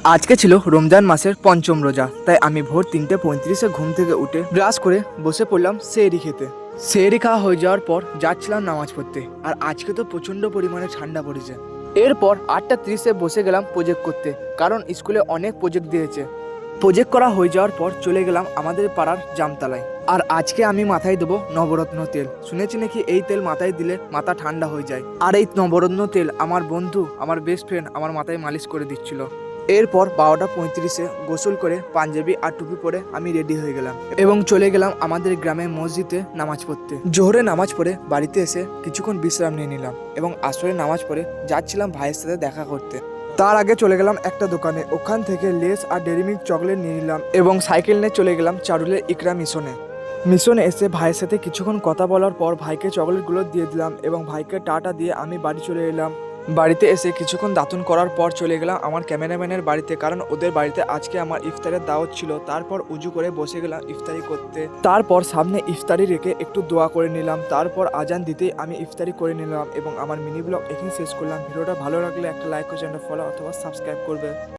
আজকে ছিল রমজান মাসের পঞ্চম রোজা, তাই আমি ভোর 3:35-এ ঘুম থেকে উঠে ব্রাশ করে বসে পড়লাম সেহরি খেতে। সেহরি খাওয়া হয়ে যাওয়ার পর যাচ্ছিলাম নামাজ পড়তে। আর আজকে তো প্রচণ্ড পরিমাণে ঠান্ডা পড়েছে। এরপর 8:30-এ বসে গেলাম প্রজেক্ট করতে, কারণ স্কুলে অনেক প্রজেক্ট দিয়েছে। প্রজেক্ট করা হয়ে যাওয়ার পর চলে গেলাম আমাদের পাড়ার জামতলায়। আর আজকে আমি মাথায় দেবো নবরত্ন তেল। শুনেছি নাকি এই তেল মাথায় দিলে মাথা ঠান্ডা হয়ে যায়। আর এই নবরত্ন তেল আমার বন্ধু, আমার বেস্ট ফ্রেন্ড আমার মাথায় মালিশ করে দিচ্ছিল। এরপর 12:35-এ গোসল করে পাঞ্জাবি আর টুপি পরে আমি রেডি হয়ে গেলাম এবং চলে গেলাম আমাদের গ্রামের মসজিদে নামাজ পড়তে। জোহরে নামাজ পড়ে বাড়িতে এসে কিছুক্ষণ বিশ্রাম নিয়ে নিলাম এবং আসরে নামাজ পড়ে যাচ্ছিলাম ভাইয়ের সাথে দেখা করতে। তার আগে চলে গেলাম একটা দোকানে, ওখান থেকে লেস আর ডেরি মিল্ক চকলেট নিয়ে নিলাম এবং সাইকেল নিয়ে চলে গেলাম চারুলের ইকরা মিশনে এসে ভাইয়ের সাথে কিছুক্ষণ কথা বলার পর ভাইকে চকলেটগুলো দিয়ে দিলাম এবং ভাইকে টাটা দিয়ে আমি বাড়ি চলে এলাম। বাড়িতে এসে কিছুক্ষণ দাতুন করার পর চলে গেলাম আমার ক্যামেরাম্যানের বাড়িতে, কারণ ওদের বাড়িতে আজকে আমার ইফতারের দাওয়াত ছিল। তারপর উজু করে বসে গেলাম ইফতারি করতে। তারপর সামনে ইফতারি রেখে একটু দোয়া করে নিলাম। তারপর আজান দিতেই আমি ইফতারি করে নিলাম এবং আমার মিনি ব্লগ এখানে শেষ করলাম। ভিডিওটা ভালো লাগলে একটা লাইক ও চ্যানেল ফলো অথবা সাবস্ক্রাইব করবে।